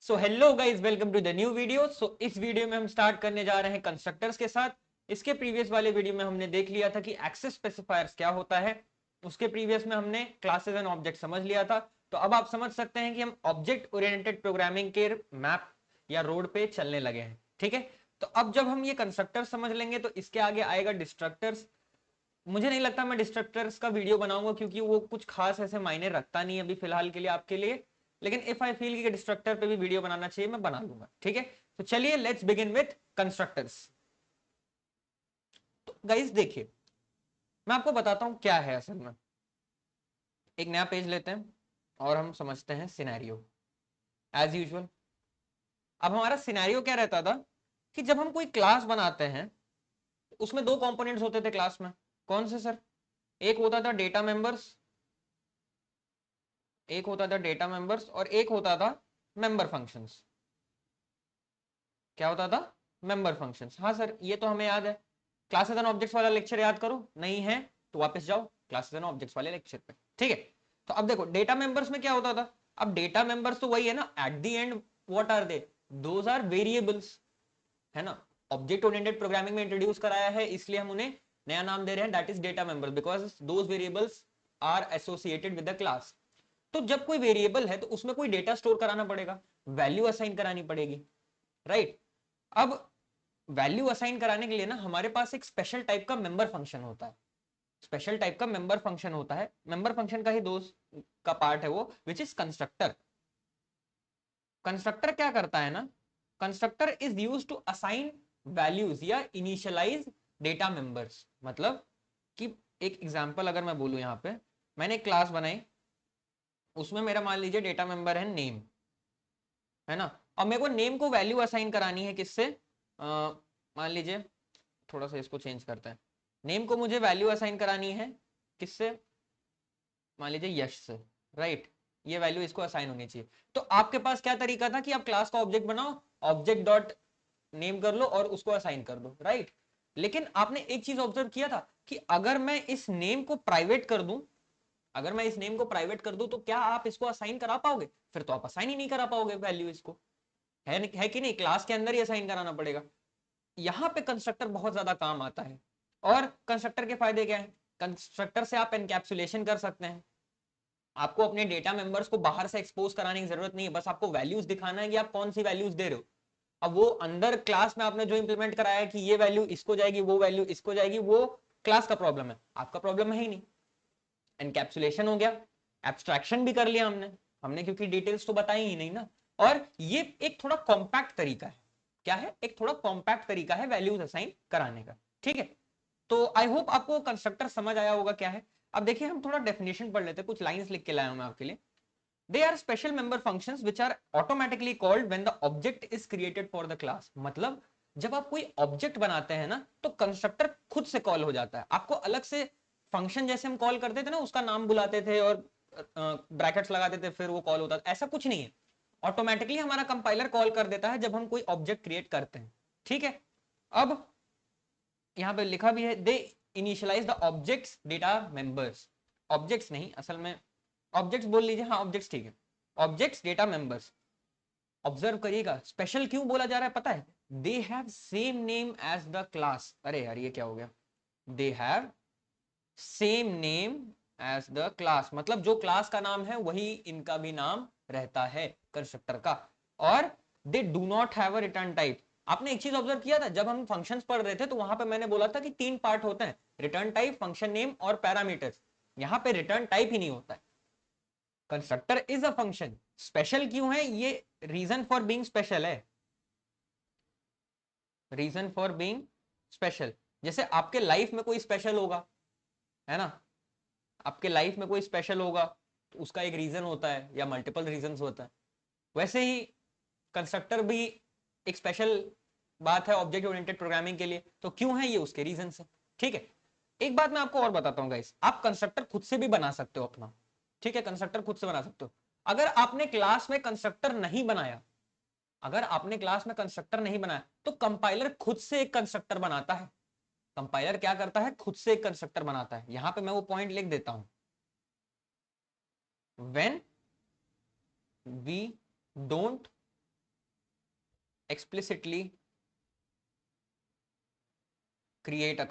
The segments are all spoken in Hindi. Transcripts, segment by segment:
So hello guys, welcome to the new video. So इस वीडियो में हम स्टार्ट करने जा रहे हैं कंस्ट्रक्टर्स के साथ। इसके प्रीवियस वाले वीडियो में हमने देख लिया था कि एक्सेस स्पेसिफायर्स क्या होता है। उसके प्रीवियस में हमने क्लासेस एंड ऑब्जेक्ट समझ लिया था। तो अब आप समझ सकते हैं कि हम ऑब्जेक्ट ओरिएंटेड प्रोग्रामिंग के मैप या रोड पे चलने लगे हैं। ठीक है, तो अब जब हम ये कंस्ट्रक्टर समझ लेंगे तो इसके आगे आएगा डिस्ट्रक्टर्स। मुझे नहीं लगता मैं डिस्ट्रक्टर्स का वीडियो बनाऊंगा क्योंकि वो कुछ खास ऐसे मायने रखता नहीं अभी फिलहाल के लिए आपके लिए। लेकिन इफ आई फील कि डिस्ट्रक्टर पे भी वीडियो बनाना चाहिए, मैं बना लूंगा। ठीक है, तो चलिए लेट्स बिगिन विथ कंस्ट्रक्टर्स। तो गाइस देखिए, मैं आपको बताता हूं क्या है असल में। एक नया पेज लेते हैं और हम समझते हैं सिनेरियो एज यूजुअल। अब हमारा सिनेरियो क्या रहता था कि जब हम कोई क्लास बनाते हैं, उसमें दो कंपोनेंट्स होते थे क्लास में। कौन से सर? एक होता था डेटा मेंबर्स, एक होता था डेटा मेंबर्स और एक होता था मेंबर फंक्शंस। क्या होता था? Member functions. हाँ सर, ये तो हमें याद है। क्लासेस एंड ऑब्जेक्ट्स वाला लेक्चर याद करो, नहीं है तो वापस जाओ क्लासेस एंड ऑब्जेक्ट्स वाले लेक्चर पे। ठीक है, तो अब देखो डेटा मेंबर्स में क्या होता था। अब डेटा मेंबर्स तो वही है ना, at the end what are they? Those are variables, है ना। ऑब्जेक्ट ओरिएंटेड प्रोग्रामिंग में इंट्रोड्यूस कराया है, इसलिए हम उन्हें नया नाम दे रहे हैं, that is data member, because those variables are associated with the class. तो जब कोई वेरिएबल है तो उसमें कोई डेटा स्टोर कराना पड़ेगा, वैल्यू असाइन करानी पड़ेगी, राइट। अब वैल्यू असाइन कराने के लिए ना हमारे पास एक स्पेशल टाइप का मेंबर फंक्शन होता है। स्पेशल टाइप का मेंबर फंक्शन होता है, मेंबर फंक्शन का ही दोस्त का पार्ट है वो, विच इज कंस्ट्रक्टर। कंस्ट्रक्टर क्या करता है ना, constructor is use to assign values या इनिशियलाइज डेटा मेंबर्स। मतलब कि एक एग्जांपल अगर मैं बोलूं, यहां पे मैंने एक क्लास बनाई, उसमें मेरा मान लीजिए डेटा मेंबर है नेम, है ना। और मेरे को नेम को वैल्यू असाइन करानी है किससे? मान लीजिए, थोड़ा सा इसको चेंज करते हैं। नेम को मुझे वैल्यू असाइन करानी है किससे? मान लीजिए यश से, राइट। ये वैल्यू इसको असाइन होनी चाहिए। तो आपके पास क्या तरीका था कि आप क्लास का ऑब्जेक्ट बनाओ, ऑब्जेक्ट डॉट नेम कर लो और उसको असाइन कर दो, राइट। लेकिन आपने एक चीज ऑब्जर्व किया था कि अगर मैं इस नेम को प्राइवेट कर दूं, अगर मैं इस नेम को प्राइवेट कर दूं तो क्या आप इसको असाइन करा पाओगे? फिर तो आप असाइन ही नहीं करा पाओगे वैल्यू इसको, है कि नहीं? क्लास के अंदर ही असाइन कराना पड़ेगा। यहां पे कंस्ट्रक्टर बहुत ज्यादा काम आता है। और कंस्ट्रक्टर के फायदे क्या है? कंस्ट्रक्टर से आप एनकैप्सुलेशन कर सकते हैं। आपको अपने डेटा मेंबर्स को बाहर से एक्सपोज कराने की जरूरत नहीं है, बस आपको वैल्यूज दिखाना है कि आप कौन सी वैल्यूज दे रहे हो। अब वो अंदर क्लास में आपने जो इंप्लीमेंट कराया है कि ये वैल्यू इसको जाएगी, वो वैल्यू इसको जाएगी, वो क्लास का प्रॉब्लम है, आपका प्रॉब्लम है ही नहीं। एनकैप्सुलेशन हो गया, एब्स्ट्रैक्शन भी कर लिया हमने हमने क्योंकि डिटेल्स तो बताई ही नहीं ना। और ये एक थोड़ा कॉम्पैक्ट तरीका है। क्या है? एक थोड़ा कॉम्पैक्ट तरीका है वैल्यूज असाइन कराने का। ठीक है, तो आई होप आपको कंस्ट्रक्टर समझ आया होगा क्या है। अब देखिए, हम थोड़ा डेफिनेशन पढ़ लेते हैं, कुछ लाइंस लिख के लाया हूं मैं आपके लिए। They are special member functions which are automatically called when the object is created for the class. मतलब जब आप कोई ऑब्जेक्ट बनाते हैं ना, तो कंस्ट्रक्टर खुद से कॉल हो जाता है। आपको अलग से फंक्शन जैसे हम कॉल करते थे ना, उसका नाम बुलाते थे और ब्रैकेट्स लगाते थे, फिर वो कॉल होता था, ऐसा कुछ नहीं है। ऑटोमेटिकली हमारा कंपाइलर कॉल कर देता है जब हम कोई ऑब्जेक्ट क्रिएट करते हैं। ठीक है, अब यहां पे लिखा भी है, they initialize the objects data members. Objects नहीं, असल में ऑब्जेक्ट्स बोल लीजिए, हाँ ऑब्जेक्ट्स ठीक है। Objects data members. ऑब्जर्व करिएगा, स्पेशल क्यों बोला जा रहा है पता है? They have same name as the class. अरे यार ये क्या हो गया? They have same name as the class, मतलब जो क्लास का नाम है वही इनका भी नाम रहता है, कंस्ट्रक्टर का। और they do not have a return type. आपने एक चीज ऑब्जर्व किया था, जब हम फंक्शंस पढ़ रहे थे तो वहां पे मैंने बोला था कि तीन पार्ट होते हैं, रिटर्न टाइप, फंक्शन नेम और पैरामीटर्स। यहां पे रिटर्न टाइप ही नहीं होता है। Constructor is a function. Special क्यों है ये? रीजन फॉर बीइंग स्पेशल है, रीजन फॉर बीइंग स्पेशल। जैसे आपके लाइफ में कोई स्पेशल होगा, है ना। आपके लाइफ में कोई स्पेशल होगा तो उसका एक रीजन होता है या मल्टीपल रीजन होता है। वैसे ही कंस्ट्रक्टर भी एक स्पेशल बात है ऑब्जेक्ट ओरिएंटेड प्रोग्रामिंग के लिए। तो क्यों है ये? उसके रीजन से। ठीक है, एक बात मैं आपको और बताता हूं गाइस, आप कंस्ट्रक्टर खुद से भी बना सकते हो अपना। ठीक है, कंस्ट्रक्टर खुद से बना सकते हो। अगर आपने क्लास में कंस्ट्रक्टर नहीं बनाया, अगर आपने क्लास में कंस्ट्रक्टर नहीं बनाया तो कंपाइलर खुद से एक कंस्ट्रक्टर बनाता है। कंपाइलर क्या करता है? खुद से एक कंस्ट्रक्टर बनाता है। यहां पे मैं वो पॉइंट लिख देता हूं, when we don't explicitly create a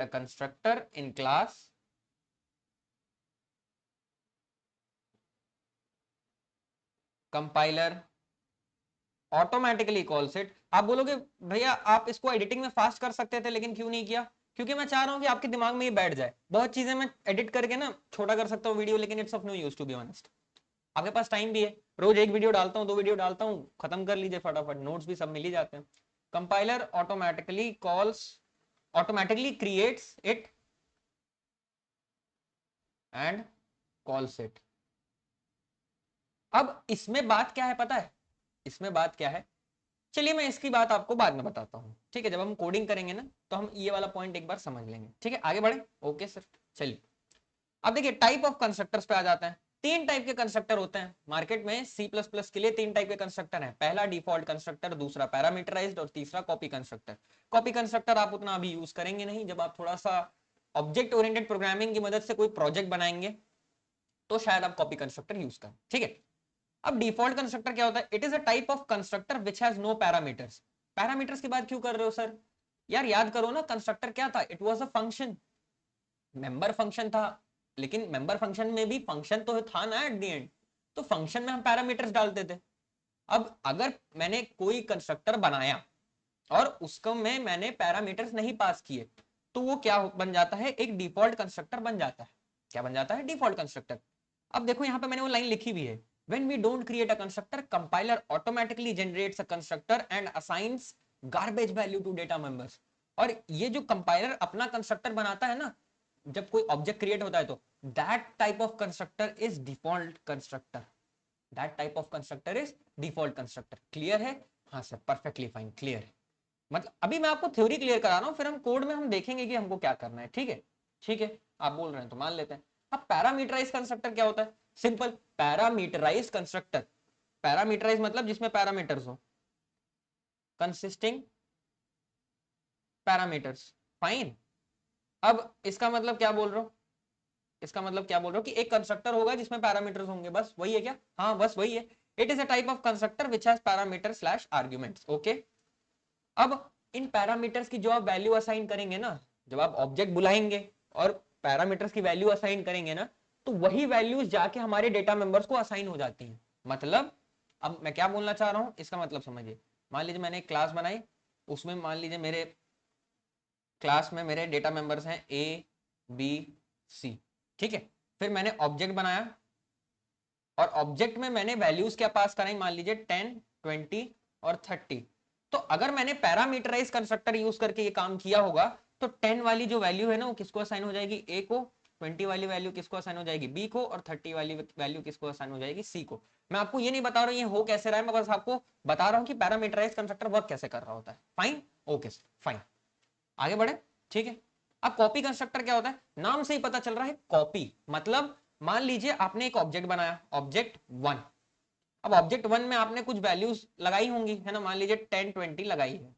constructor in class compiler automatically calls it. आप बोलोगे भैया आप इसको एडिटिंग में फास्ट कर सकते थे लेकिन क्यों नहीं किया? क्योंकि मैं चाह रहा हूं कि आपके दिमाग में ये बैठ जाए। बहुत चीजें मैं एडिट करके ना छोटा कर सकता हूँ वीडियो, लेकिन it's of no use to be honest. आपके पास टाइम भी है, रोज एक वीडियो डालता हूँ, 2 वीडियो डालता हूँ, खत्म कर लीजिए फटाफट, नोट्स भी सब मिल ही जाते हैं। Compiler automatically creates it and calls it. अब इसमें बात क्या है पता है? इसमें बात क्या है, चलिए मैं इसकी बात आपको बाद में बताता हूँ, ठीक है? जब हम कोडिंग करेंगे ना तो हम ये वाला पॉइंट एक बार समझ लेंगे, ठीक है? आगे बढ़े, ओके सर। चलिए अब देखिए टाइप ऑफ कंस्ट्रक्टर्स पे आ जाते हैं। 3 टाइप के कंस्ट्रक्टर होते हैं मार्केट में। C++ के लिए 3 टाइप के कंस्ट्रक्टर हैं। पहला डिफॉल्ट कंस्ट्रक्टर, दूसरा पैरामीटराइज्ड और तीसरा कॉपी कंस्ट्रक्टर। कॉपी कंस्ट्रक्टर आप उतना अभी यूज करेंगे नहीं, जब आप थोड़ा सा ऑब्जेक्ट ओरिएंटेड प्रोग्रामिंग की मदद से कोई प्रोजेक्ट बनाएंगे तो शायद आप कॉपी कंस्ट्रक्टर यूज करें, ठीक है? अब डिफॉल्ट कंस्ट्रक्टर क्या होता है? It is a type of constructor which has no parameters. Parameters की बात क्यों कर रहे हो सर? यार याद करो ना, कंस्ट्रक्टर क्या था? It was a function, member function था। लेकिन मेंबर फंक्शन में भी फंक्शन तो था ना एट द एंड, तो फंक्शन में हम पैरामीटर्स डालते थे। अब अगर मैंने कोई कंस्ट्रक्टर बनाया और उसको में मैंने पैरामीटर्स नहीं पास किए तो वो क्या बन जाता है? एक डिफॉल्ट कंस्ट्रक्टर बन जाता है। क्या बन जाता है? Default constructor. अब देखो यहाँ पे मैंने वो लाइन लिखी भी है, when we don't create a constructor, compiler automatically generates a constructor and assigns garbage value to data members। और ये जो कंपाइलर अपना कंस्ट्रक्टर बनाता है ना, जब कोई ऑब्जेक्ट क्रिएट होता है तो that type of constructor is default constructor। that type of constructor is default constructor। Clear है? हाँ सर, परफेक्टली फाइन, क्लियर है। मतलब अभी मैं आपको थ्योरी क्लियर करा रहा हूँ, फिर हम कोड में हम देखेंगे कि हमको क्या करना है, ठीक है? ठीक है, आप बोल रहे हैं तो मान लेते हैं। अब पैरामीटराइज कंस्ट्रक्टर क्या होता है? सिंपल, पैरामीटराइज कंस्ट्रक्टर, पैरामीटराइज मतलब जिसमें पैरामीटर्स हो, कंसिस्टिंग पैरामीटर्स, फाइन। अब इसका मतलब क्या बोल रहे हो? इसका मतलब क्या बोल रहे हो कि एक कंस्ट्रक्टर होगा जिसमें पैरामीटर्स होंगे, बस वही है क्या? हाँ बस वही है। It is a type of constructor which has parameter slash arguments, okay. अब इन पैरामीटर्स की जो आप वैल्यू असाइन करेंगे ना, जब आप ऑब्जेक्ट बुलाएंगे और पैरामीटर्स की वैल्यू असाइन करेंगे ना, तो वही वैल्यूज जाके हमारे डेटा मेंबर्स को असाइन हो जाती हैं। मतलब अब मैं क्या बोलना चाह रहा हूं, इसका मतलब समझिए। मान लीजिए मैंने एक क्लास बनाई, उसमें मान लीजिए मेरे क्लास में मेरे डेटा मेंबर्स हैं A B C, ठीक है? फिर मैंने ऑब्जेक्ट बनाया और ऑब्जेक्ट में मैंने वैल्यूज क्या पास कराई, मान लीजिए 10, 20 और 30। तो अगर मैंने पैरामीटराइज कंस्ट्रक्टर यूज करके ये काम किया होगा तो 10 वाली जो वैल्यू है ना वो किसको असाइन हो जाएगी? ए को। 20 वाली वैल्यू किसको असाइन हो जाएगी? बी को। और 30 वाली वैल्यू किसको असाइन हो जाएगी? सी को। मैं आपको ये नहीं बता रहा हूँ ये हो कैसे रहा है, मैं बस आपको बता रहा हूँ कि पैरामीटराइज कंस्ट्रक्टर वर्क कैसे कर रहा होता है। फाइन, ओके फाइन, आगे बढ़े, ठीक है? अब कॉपी कंस्ट्रक्टर क्या होता है? नाम से ही पता चल रहा है, कॉपी मतलब मान लीजिए आपने एक ऑब्जेक्ट बनाया, ऑब्जेक्ट 1। अब ऑब्जेक्ट 1 में आपने कुछ वैल्यूज लगाई होंगी, है ना? मान लीजिए 10, 20 लगाई है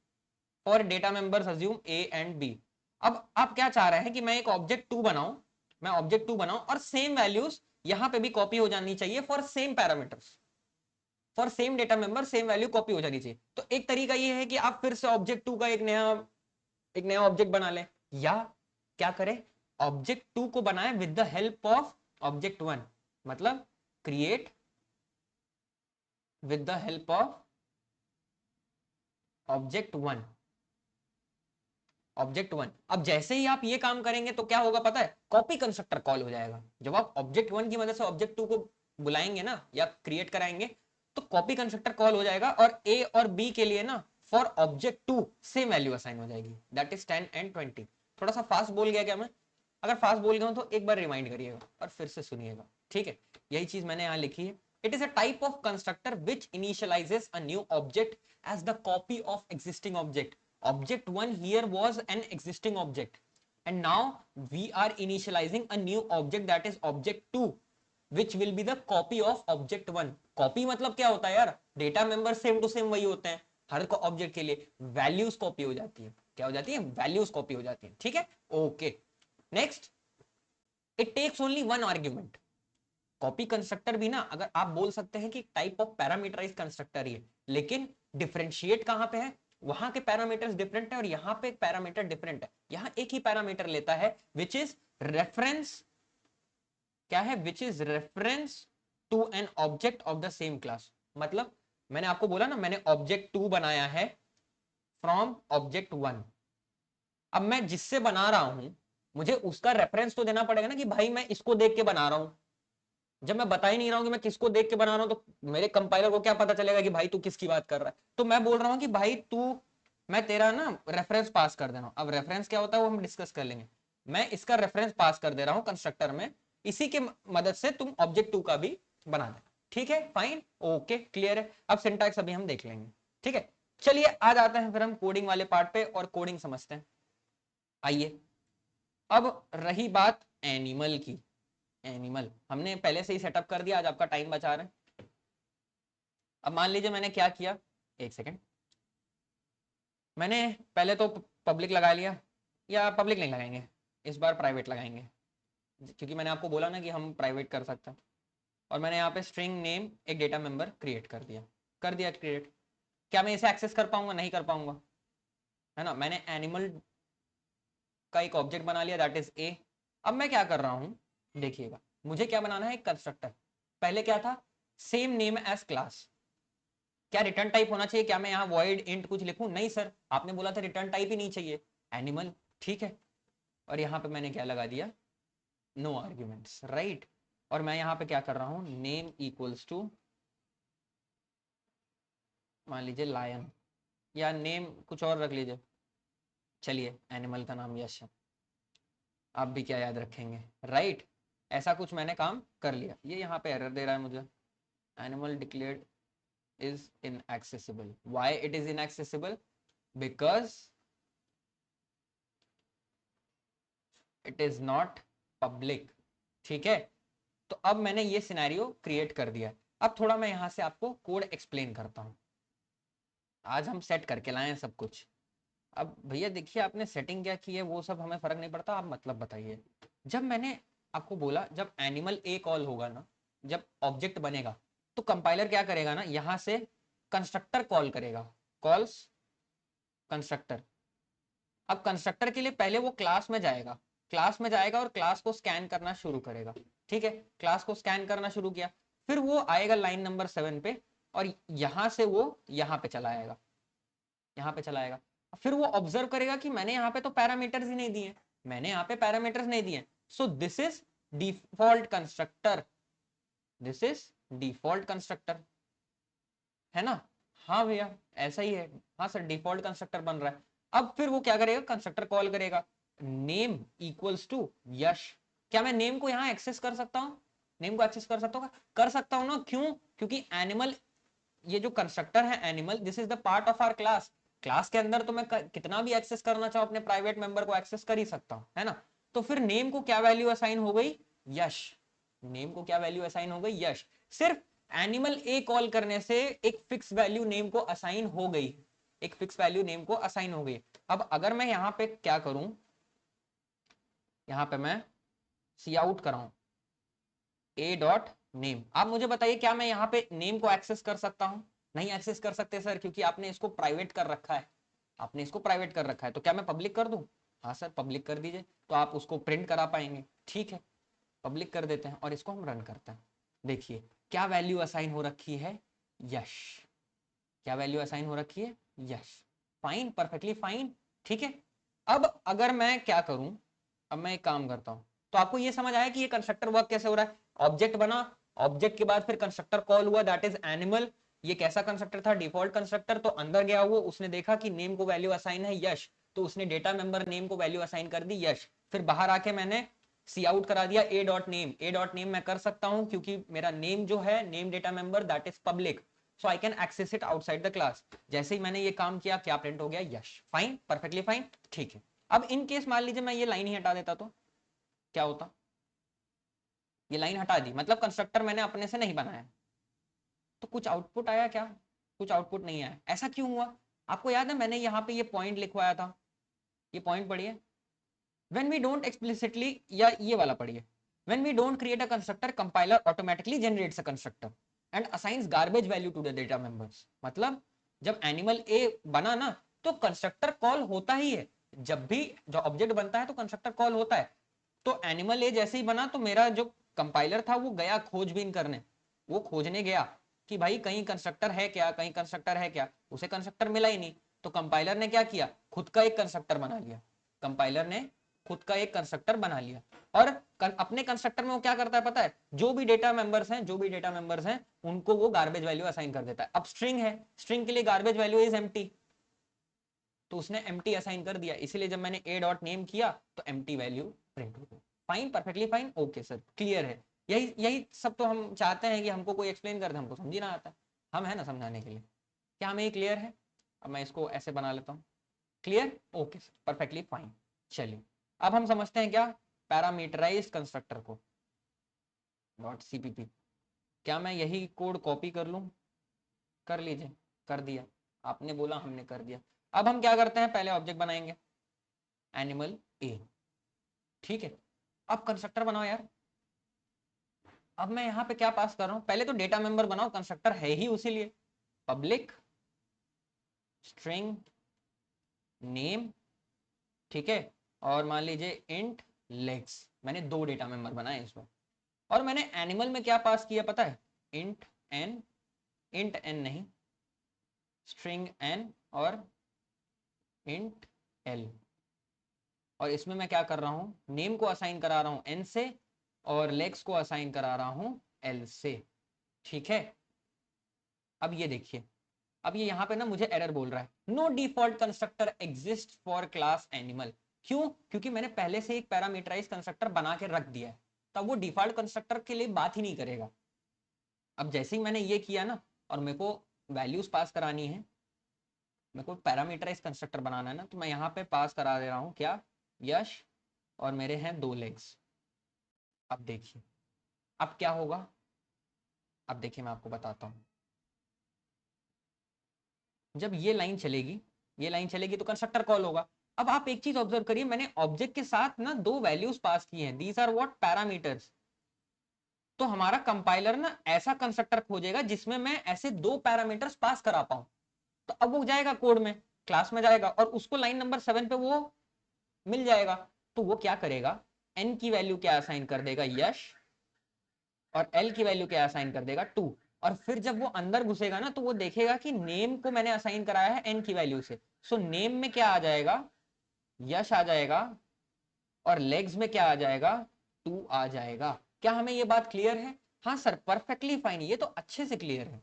for data members assume A and B। अब आप क्या चाह रहे हैं कि मैं एक ऑब्जेक्ट 2 बनाऊं, मैं ऑब्जेक्ट 2 बनाऊं और सेम वैल्यूज यहां पे भी कॉपी हो जानी चाहिए for same parameters, for same data member same value copy हो जानी चाहिए। तो एक तरीका ये है कि आप फिर से ऑब्जेक्ट 2 का एक नया ऑब्जेक्ट बना लें, या क्या करें, ऑब्जेक्ट 2 को बनाए with the help of object 1। मतलब create with the help of object 1। Object 1, अब जैसे ही आप ये काम करेंगे तो क्या होगा पता है? कॉपी कंस्ट्रक्टर कॉल हो जाएगा। जब आप ऑब्जेक्ट 1 की मदद से ऑब्जेक्ट 2 को बुलाएंगे ना या क्रिएट कराएंगे तो कॉपी कंस्ट्रक्टर कॉल हो जाएगा और A और B के लिए ना for object 2 same value assign हो जाएगी, दैट इज 10 एंड 20। थोड़ा सा फास्ट बोल गया क्या मैं? अगर फास्ट बोल गया हूं तो एक बार रिमाइंड करिएगा और फिर से सुनिएगा, ठीक है? यही चीज मैंने यहां लिखी है। It is a type of constructor which initializes a new object as the copy of existing object. Object 1 here was an existing object and now we are initializing a new object that is object 2 which will be the copy of object 1। copy मतलब क्या होता है यार? Data member same to same वही होते हैं हर ऑब्जेक्ट के लिए, वैल्यूज कॉपी हो जाती है। क्या हो जाती है? वैल्यूज कॉपी हो जाती है, ठीक है? Okay, next, it takes only one argument. Copy constructor भी ना, अगर आप बोल सकते हैं कि टाइप ऑफ पैरामीटराइज कंस्ट्रक्टर ही है, लेकिन डिफरेंशिएट कहां पे है, वहां के पैरामीटर्स डिफरेंट है और यहाँ पे पैरामीटर डिफरेंट है। यहाँ एक ही पैरामीटर लेता है विच इज रेफरेंस, क्या है, which is reference to an object of the same class. मतलब मैंने आपको बोला ना, मैंने ऑब्जेक्ट 2 बनाया है फ्रॉम ऑब्जेक्ट 1। अब मैं जिससे बना रहा हूं, मुझे उसका रेफरेंस तो देना पड़ेगा ना कि भाई मैं इसको देख के बना रहा हूं। जब मैं बता ही नहीं रहा हूं कि मैं किसको देख के बना रहा हूं, तो मेरे कंपाइलर को क्या पता चलेगा कि भाई तू किसकी बात कर रहा है। तो मैं बोल रहा हूं कि भाई तू, मैं तेरा ना रेफरेंस पास कर दे रहा हूं। अब रेफरेंस क्या होता है वो हम डिस्कस कर लेंगे। मैं इसका रेफरेंस पास कर दे रहा हूं कंस्ट्रक्टर में, इसी के मदद से तुम ऑब्जेक्ट 2 का भी बना देना। ठीक है, फाइन, ओके, क्लियर है। अब सिंटैक्स अभी हम देख लेंगे। ठीक है, चलिए आ जाते हैं फिर हम कोडिंग वाले पार्ट पे और कोडिंग समझते हैं। आइए, अब रही बात एनिमल की। एनिमल हमने पहले से ही सेटअप कर दिया, आज आपका टाइम बचा रहे हैं। अब मान लीजिए मैंने क्या किया, एक सेकेंड, मैंने पहले तो पब्लिक लगा लिया, या पब्लिक नहीं लगाएंगे, इस बार प्राइवेट लगाएंगे, क्योंकि मैंने आपको बोला ना कि हम प्राइवेट कर सकते हैं। और मैंने यहाँ पे स्ट्रिंग नेम एक डेटा मेंबर क्रिएट कर दिया क्रिएट। क्या मैं इसे एक्सेस कर पाऊंगा? नहीं कर पाऊंगा, है ना। मैंने एनिमल का एक ऑब्जेक्ट बना लिया, दैट इज ए। अब मैं क्या कर रहा हूं, देखिएगा, मुझे क्या बनाना है, एक कंस्ट्रक्टर। पहले क्या था, सेम नेम एज क्लास। क्या रिटर्न टाइप होना चाहिए? क्या मैं यहाँ वॉइड इंट कुछ लिखूं? नहीं सर, आपने बोला था रिटर्न टाइप ही नहीं चाहिए, एनिमल। ठीक है, और यहाँ पे मैंने क्या लगा दिया, नो आर्ग्यूमेंट्स, राइट। और मैं यहाँ पे क्या कर रहा हूँ, नेम इक्वल्स टू, मान लीजिए लायन, या नेम कुछ और रख लीजिए, चलिए एनिमल का नाम यश है। आप भी क्या याद रखेंगे, राइट। ऐसा कुछ मैंने काम कर लिया। ये यहाँ पे एरर दे रहा है मुझे, animal declared is inaccessible. Why it is inaccessible? Because it is not public. ठीक है, तो अब मैंने ये सिनेरियो क्रिएट कर दिया। अब थोड़ा मैं यहां से आपको कोड एक्सप्लेन करता हूं। आज हम सेट करके लाए हैं सब कुछ। अब भैया देखिए, आपने सेटिंग क्या की है वो सब हमें फर्क नहीं पड़ता, आप मतलब बताइए। जब मैंने आपको बोला, जब एनिमल ए कॉल होगा ना, जब ऑब्जेक्ट बनेगा, तो कंपाइलर क्या करेगा ना, यहां से कंस्ट्रक्टर कॉल करेगा, कॉल्स कंस्ट्रक्टर। अब कंस्ट्रक्टर के लिए पहले वो क्लास में जाएगा, और क्लास को स्कैन करना शुरू करेगा। ठीक है, क्लास को स्कैन करना शुरू किया, फिर वो आएगा लाइन नंबर 7 पे, और यहां से वो यहाँ पे चला आएगा, फिर वो ऑब्जर्व करेगा कि मैंने यहाँ पे तो पैरामीटर्स ही नहीं दिए, so this is default constructor, है ना। हाँ भैया ऐसा ही है, हाँ सर डिफॉल्ट कंस्ट्रक्टर बन रहा है। अब फिर वो क्या करेगा, कंस्ट्रक्टर कॉल करेगा, नेम इक्वल्स टू यश। क्या मैं नेम को यहाँ एक्सेस कर सकता हूँ? कर सकता हूँ ना, क्यों? क्योंकि एनिमल, ये जो कंस्ट्रक्टर है animal, this is the part of our class. Class के अंदर तो मैं कितना भी एक्सेस करना चाहूँ अपने प्राइवेट मेंबर को एक्सेस कर ही सकता हूँ, है ना। तो फिर नेम को क्या वैल्यू असाइन हो गई, यश। सिर्फ एनिमल ए कॉल करने से एक फिक्स वैल्यू नेम को असाइन हो गई, अब अगर मैं यहाँ पे क्या करूं, यहाँ पे मैं सी आउट कराऊं ए डॉट नेम, आप मुझे बताइए क्या मैं यहाँ पे नेम को एक्सेस कर सकता हूं? नहीं एक्सेस कर सकते सर, क्योंकि आपने इसको प्राइवेट कर रखा है। तो क्या मैं पब्लिक कर दूं? हाँ सर पब्लिक कर दीजिए, तो आप उसको प्रिंट करा पाएंगे। ठीक है, पब्लिक कर देते हैं और इसको हम रन करते हैं। देखिए क्या वैल्यू असाइन हो रखी है, यश। Fine, perfectly fine. ठीक है, अब अगर मैं क्या करूं, अब मैं एक काम करता हूं, तो आपको ये समझ आया कि ये कंस्ट्रक्टर वर्क कैसे हो रहा है। ऑब्जेक्ट बना, ऑब्जेक्ट के बाद फिर कंस्ट्रक्टर कॉल हुआ, दैट इज एनिमल। ये कैसा कंस्ट्रक्टर था, डिफॉल्ट कंस्ट्रक्टर। तो अंदर गया वो, उसने देखा कि नेम को वैल्यू असाइन है यश, तो उसने डेटा मेंबर नेम को वैल्यू असाइन कर दी यश। फिर बाहर आके मैंने सी आउट करा दिया ए डॉट नेम मैं कर सकता हूं क्योंकि मेरा नेम जो है, name data member, that is public, so I can access it outside the class. जैसे ही मैंने ये काम किया, क्या प्रिंट हो गया, यश। Fine, perfectly fine. ठीक है, अब इन केस मान लीजिए मैं ये लाइन ही हटा देता, तो क्या होता, ये लाइन हटा दी, मतलब कंस्ट्रक्टर मैंने अपने से नहीं बनाया, तो कुछ आउटपुट आया क्या? कुछ आउटपुट नहीं आया। ऐसा क्यों हुआ? आपको याद है मैंने यहाँ पे ये पॉइंट लिखवाया था, ये पॉइंट पढ़िए, व्हेन वी डोंट एक्सप्लिसिटली, या ये वाला पढ़िए, When we don't create a constructor, compiler automatically generates a constructor and assigns garbage value to the data members. मतलब जब एनिमल ए बना ना तो कंस्ट्रक्टर कॉल होता ही है, जब भी जो ऑब्जेक्ट बनता है तो कंस्ट्रक्टर कॉल होता है। तो एनिमल ए जैसे ही बना तो मेरा जो कंपाइलर था वो गया खोजबीन करने, वो खोजने गया कि भाई कहीं कंस्ट्रक्टर है क्या, कहीं कंस्ट्रक्टर है क्या, उसे कंस्ट्रक्टर मिला ही नहीं। तो कंपाइलर ने क्या किया, खुद का एक कंस्ट्रक्टर बना लिया। कंपाइलर ने खुद का एक कंस्ट्रक्टर बना लिया और अपने कंस्ट्रक्टर में वो क्या करता है पता है, जो भी डेटा मेंबर्स हैं उनको वो गार्बेज वैल्यू असाइन कर देता है। अब स्ट्रिंग है, स्ट्रिंग के लिए गार्बेज वैल्यू इज एम्प्टी, तो उसने एम्प्टी असाइन कर दिया, इसीलिए जब मैंने a डॉट नेम किया तो एम्प्टी वैल्यू प्रिंट हो गई। Fine, perfectly fine, okay sir, clear है। यही यही सब तो हम चाहते हैं कि हमको कोई एक्सप्लेन कर दे, हमको समझ ही ना आता, हम है ना समझाने के लिए। क्या हमें ये क्लियर है? अब मैं इसको ऐसे बना लेता हूँ, clear, okay sir, perfectly fine. चलिए अब हम समझते हैं क्या, पैरामीटराइज्ड कंस्ट्रक्टर को। डॉट सीपीपी, क्या मैं यही कोड कॉपी कर लूं? कर लीजिए, कर दिया, आपने बोला हमने कर दिया। अब हम क्या करते हैं, पहले ऑब्जेक्ट बनाएंगे एनिमल ए, ठीक है। अब कंस्ट्रक्टर बनाओ यार। अब मैं यहाँ पे क्या पास कर रहा हूँ, पहले तो डेटा मेंबर बनाओ, कंस्ट्रक्टर है ही उसी लिए, पब्लिक स्ट्रिंग नेम, ठीक है, और मान लीजिए इंट लेग्स। मैंने दो डेटा मेंबर बनाए इसमें, और मैंने एनिमल में क्या पास किया पता है, इंट एन नहीं, स्ट्रिंग एन और इंट एल। और इसमें मैं क्या कर रहा हूँ, नेम को असाइन करा रहा हूँ एन से और लेग्स को असाइन करा रहा हूँ एल से, ठीक है। अब ये देखिए, अब ये यहाँ पे ना मुझे एरर बोल रहा है, no default constructor exist for class animal. क्यों? क्योंकि मैंने पहले से एक पैरामीटराइज कंस्ट्रक्टर बना के रख दिया है, तब वो डिफॉल्ट कंस्ट्रक्टर के लिए बात ही नहीं करेगा। अब जैसे ही मैंने ये किया ना और मेरे को वैल्यूज पास करानी है, मेरे को पैरामीटराइज कंस्ट्रक्टर बनाना है ना, तो मैं यहाँ पे पास करा दे रहा हूँ क्या, यश, और मेरे हैं दो लेग्स। अब देखिए अब क्या होगा, अब देखिए मैं आपको बताता हूँ। जब ये लाइन चलेगी, ये लाइन चलेगी तो कंस्ट्रक्टर कॉल होगा। अब आप एक चीज ऑब्जर्व करिए, मैंने ऑब्जेक्ट के साथ ना दो वैल्यूज पास की हैं, दीज आर व्हाट, पैरामीटर्स। तो हमारा कंपाइलर ना ऐसा कंस्ट्रक्टर खोजेगा जिसमें मैं ऐसे दो पैरामीटर्स पास करा पाऊं। तो अब वो जाएगा कोड में, क्लास में जाएगा और उसको लाइन नंबर 7 पे वो मिल जाएगा। तो वो क्या करेगा, एन की वैल्यू क्या असाइन कर देगा, यश, और एल की वैल्यू क्या असाइन कर देगा, 2। और फिर जब वो अंदर घुसेगा ना तो वो देखेगा कि नेम को मैंने असाइन कराया है एन की वैल्यू से, सो नेम में क्या आ जाएगा, यश आ जाएगा, और लेग्स में क्या आ जाएगा, 2 आ जाएगा। क्या हमें ये बात क्लियर है? हाँ सर, परफेक्टली फाइन, ये तो अच्छे से क्लियर है।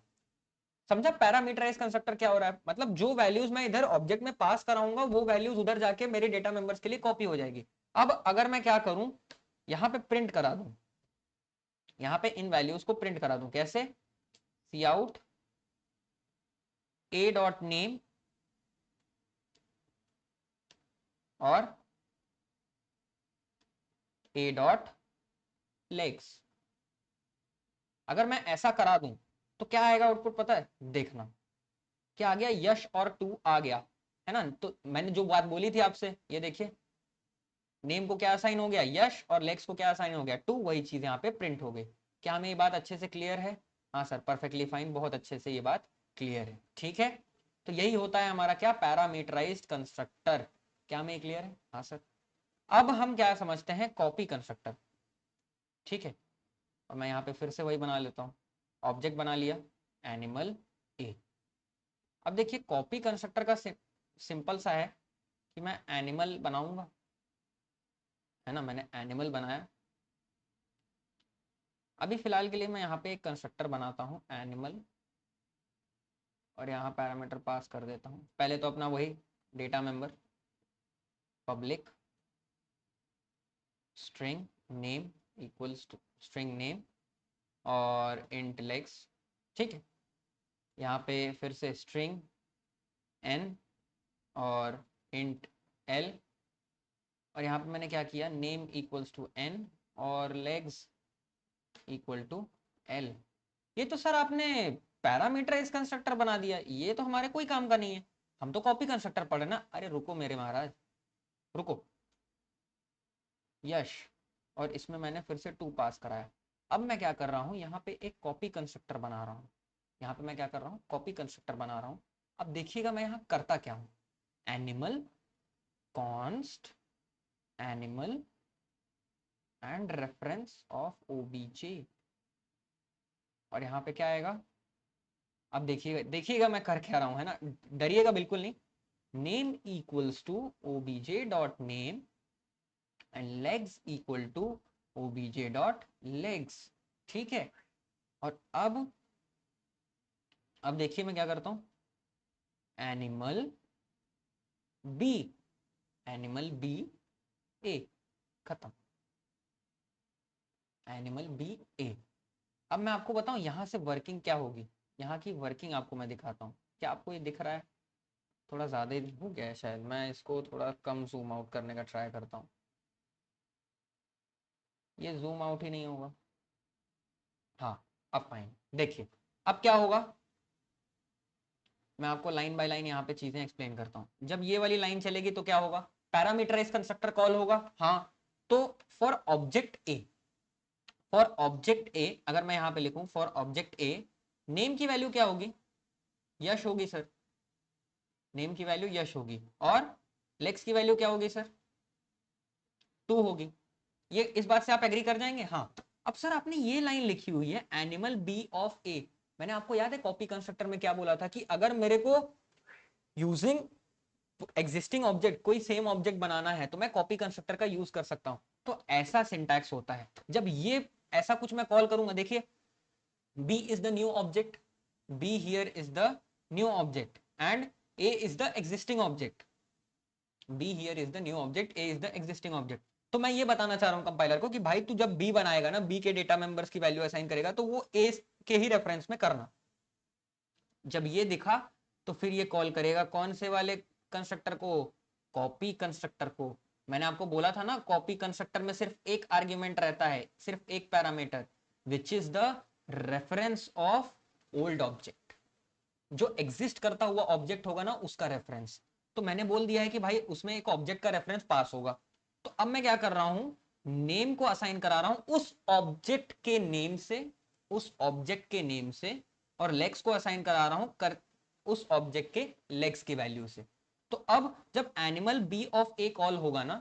समझा पैरामीटराइज कंस्ट्रक्टर क्या हो रहा है, मतलब जो वैल्यूज मैं इधर ऑब्जेक्ट में पास कराऊंगा वो वैल्यूज उधर जाके मेरे डेटा मेंबर्स के लिए कॉपी हो जाएगी। अब अगर मैं क्या करूं, यहाँ पे प्रिंट करा दूं, यहाँ पे इन वैल्यूज को प्रिंट करा दूं, कैसे, सी आउट ए डॉट नेम और ए डॉट लेग्स। अगर मैं ऐसा करा दूं तो क्या आएगा आउटपुट पता है, देखना क्या आ गया, यश और 2 आ गया, है ना। तो मैंने जो बात बोली थी आपसे, ये देखिए, नेम को क्या असाइन हो गया, यश, और लेग्स को क्या असाइन हो गया, 2, वही चीज यहाँ पे प्रिंट हो गई। क्या हमें ये बात अच्छे से क्लियर है? हाँ सर, परफेक्टली फाइन, बहुत अच्छे से ये बात क्लियर है, ठीक है। तो यही होता है हमारा क्या, पैरामीटराइज्ड कंस्ट्रक्टर। क्या हमें क्लियर है? हाँ सर। अब हम क्या समझते हैं, कॉपी कंस्ट्रक्टर, ठीक है। और मैं यहाँ पे फिर से वही बना लेता हूँ, ऑब्जेक्ट बना लिया एनिमल ए। अब देखिए कॉपी कंस्ट्रक्टर का सिंपल सा है कि मैं एनिमल बनाऊंगा, है ना, मैंने एनिमल बनाया। अभी फिलहाल के लिए मैं यहाँ पे एक कंस्ट्रक्टर बनाता हूँ एनिमल, और यहाँ पैरामीटर पास कर देता हूँ। पहले तो अपना वही data member, public string name equals to string name और इंट लेग्स, ठीक है। यहाँ पे फिर से स्ट्रिंग एन और इंट एल, और यहाँ पे मैंने क्या किया, नेम इक्वल्स टू एन और लेग्स इक्वल टू एल। ये तो सर आपने पैरामीटराइज कंस्ट्रक्टर बना दिया, ये तो हमारे कोई काम का नहीं है, हम तो कॉपी कंस्ट्रक्टर पढ़े ना। अरे रुको मेरे महाराज, रुको, यश और इसमें मैंने फिर से 2 पास कराया। अब मैं क्या कर रहा हूँ, यहाँ पे एक कॉपी कंस्ट्रक्टर बना रहा हूँ। यहाँ पे मैं क्या कर रहा हूँ, कॉपी कंस्ट्रक्टर बना रहा हूँ। अब देखिएगा मैं यहाँ करता क्या हूँ, animal const animal and reference of OBJ, और यहाँ पे क्या आएगा, अब देखिएगा देखिएगा मैं कर क्या रहा हूँ, है ना, डरिएगा बिल्कुल नहीं। Name equals to OBJ dot name and legs equal to OBJ dot legs, ठीक है। और अब देखिए मैं क्या करता हूँ, animal B, animal B A, खत्म, एनिमल बी ए। अब मैं आपको बताऊं यहाँ से वर्किंग क्या होगी, यहाँ की वर्किंग आपको मैं दिखाता हूँ। क्या आपको ये दिख रहा है, थोड़ा ज़्यादा ही हो गया है शायद, मैं इसको थोड़ा कम जूम आउट करने का ट्राई करता हूँ। ये जूम आउट ही नहीं होगा, हाँ अब फाइन। देखिए अब क्या होगा, मैं आपको लाइन बाय लाइन यहाँ पे चीजें एक्सप्लेन करता हूँ। जब ये वाली लाइन चलेगी तो क्या होगा, पैरामीटराइज कंस्ट्रक्टर कॉल होगा, हाँ। तो for object A, for object A अगर मैं यहाँ पे लिखूं फॉर ऑब्जेक्ट ए, नेम की वैल्यू क्या होगी, यश होगी सर, नेम की वैल्यू यश होगी, और लेक्स की वैल्यू क्या होगी सर, 2 होगी। ये इस बात से आप एग्री कर जाएंगे, हाँ। अब सर आपने ये लाइन लिखी हुई है एनिमल बी ऑफ ए, मैंने आपको याद है कॉपी कंस्ट्रक्टर में क्या बोला था कि अगर मेरे को यूजिंग एग्जिस्टिंग ऑब्जेक्ट कोई सेम ऑब्जेक्ट बनाना है तो मैं कॉपी कंस्ट्रक्टर का यूज कर सकता हूं। तो ऐसा सिंटैक्स होता है जब ये ऐसा कुछ मैं कॉल करूंगा, देखिए B is the new object, B here is the new object and A is the existing object, B here is the new object, A is the existing object. तो मैं ये बताना चाह रहा हूं कंपाइलर को कि भाई तू जब बी बनाएगा ना, बी के डेटा मेंबर्स की वैल्यू असाइन करेगा तो वो ए के ही रेफरेंस में करना। जब ये दिखा तो फिर ये कॉल करेगा कौन से वाले कंस्ट्रक्टर को, कॉपी कंस्ट्रक्टर को। मैंने आपको बोला था ना कॉपी कंस्ट्रक्टर में सिर्फ एक आर्ग्यूमेंट रहता है, सिर्फ एक parameter, which is the reference of old object, जो एग्जिस्ट करता हुआ ऑब्जेक्ट होगा ना उसका रेफरेंस। तो मैंने बोल दिया है कि भाई उसमें एक ऑब्जेक्ट का रेफरेंस पास होगा। तो अब मैं क्या कर रहा हूं, नेम को असाइन करा रहा हूं उस ऑब्जेक्ट के नेम से, उस ऑब्जेक्ट के नेम से, और लेग्स को असाइन करा रहा हूं उस ऑब्जेक्ट के लेग्स की वैल्यू से। तो अब जब animal B of A call होगा ना,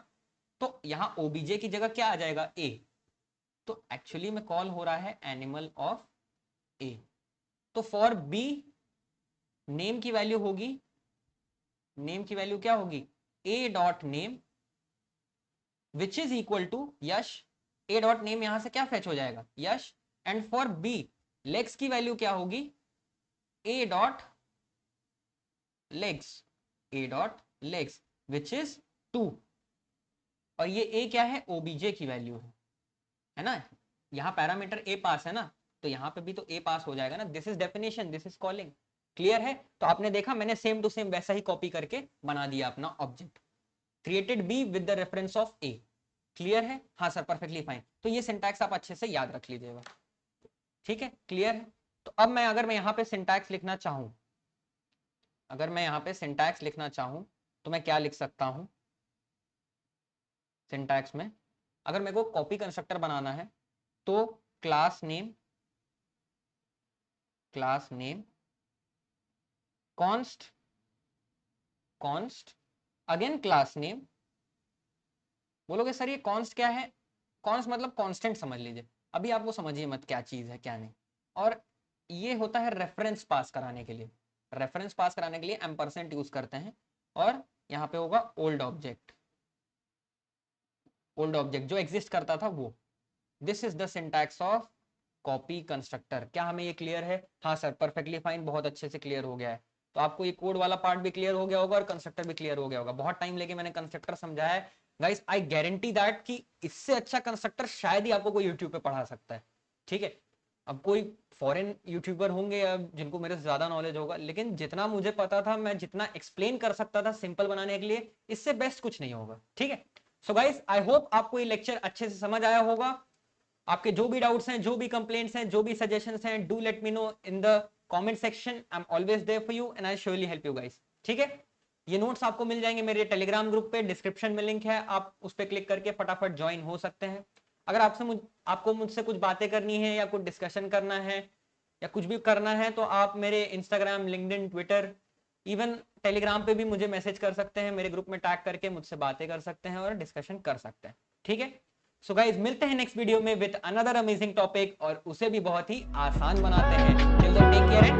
तो यहां ओबीजे की जगह क्या आ जाएगा, ए। तो एक्चुअली में कॉल हो रहा है एनिमल ऑफ ए। तो फॉर बी नेम की वैल्यू होगी, नेम की वैल्यू क्या होगी, A dot name which is equal to Yash, A dot name यहां से क्या फेच हो जाएगा, Yash. And for B legs की वैल्यू क्या होगी, A dot legs, A dot legs which is 2, और ये ए क्या है, ओबीजे की वैल्यू है ना। यहाँ पैरामीटर ए पास है ना, तो यहाँ पे भी तो ए पास हो जाएगा ना। This is definition, this is calling, clear है। तो आपने देखा मैंने सेम टू सेम वैसा ही कॉपी करके बना दिया अपना object, created be with the reference of A, clear है, हाँ सर परफेक्टली फाइन। तो ये सिंटैक्स आप अच्छे से याद रख लीजिएगा, ठीक है, क्लियर है। तो अब मैं अगर मैं यहाँ पे सिंटैक्स लिखना चाहूँ, अगर मैं यहाँ पे सिंटैक्स लिखना चाहूँ तो मैं क्या लिख सकता हूँ सिंटैक्स में, अगर मेरे को कॉपी कंस्ट्रक्टर बनाना है तो class name, class name const, const again class name. बोलोगे सर ये कॉन्स्ट क्या है, कॉन्स्ट मतलब कांस्टेंट समझ लीजिए, अभी आप वो समझिए मत क्या चीज है क्या नहीं। और ये होता है रेफरेंस पास कराने के लिए, रेफरेंस पास कराने के लिए एम्परसेंट यूज करते हैं। और यहाँ पे होगा ओल्ड ऑब्जेक्ट, ओल्ड ऑब्जेक्ट जो एग्जिस्ट करता था वो। This is the syntax of copy constructor. क्या हमें ये क्लियर है, हाँ सर परफेक्टली फाइन, बहुत अच्छे से क्लियर हो गया है। तो आपको ये कोड वाला पार्ट भी क्लियर हो गया होगा और कंस्ट्रक्टर भी क्लियर हो गया होगा। बहुत टाइम लेके मैंने कंस्ट्रक्टर समझाया है गाइस, आई गारंटी दैट कि इससे अच्छा कंस्ट्रक्टर शायद ही आपको कोई यूट्यूब पे पढ़ा सकता है, ठीक है। अब कोई फॉरेन यूट्यूबर होंगे या जिनको मेरे से ज्यादा नॉलेज होगा, लेकिन जितना मुझे पता था, मैं जितना एक्सप्लेन कर सकता था सिंपल बनाने के लिए, इससे बेस्ट कुछ नहीं होगा, ठीक है। सो गाइस आई होप आपको ये लेक्चर अच्छे से समझ आया होगा। आपके जो भी डाउट्स हैं, जो भी कंप्लेंट्स हैं, जो भी सजेशंस हैं, do let me know in the comment section. I am always there for you and I surely help you guys, ठीक है। ये नोट्स आपको मिल जाएंगे मेरे टेलीग्राम ग्रुप पे, डिस्क्रिप्शन में लिंक है, आप उस पर क्लिक करके फटाफट ज्वाइन हो सकते हैं। अगर आपको मुझसे कुछ बातें करनी है या कुछ डिस्कशन करना है या कुछ भी करना है तो आप मेरे Instagram, LinkedIn, Twitter, even Telegram पे भी मुझे मैसेज कर सकते हैं, मेरे ग्रुप में टैग करके मुझसे बातें कर सकते हैं और डिस्कशन कर सकते हैं। ठीक है, सो गाइस मिलते हैं नेक्स्ट वीडियो में विद अनदर अमेजिंग टॉपिक और उसे भी बहुत ही आसान बनाते हैं। Till then take care and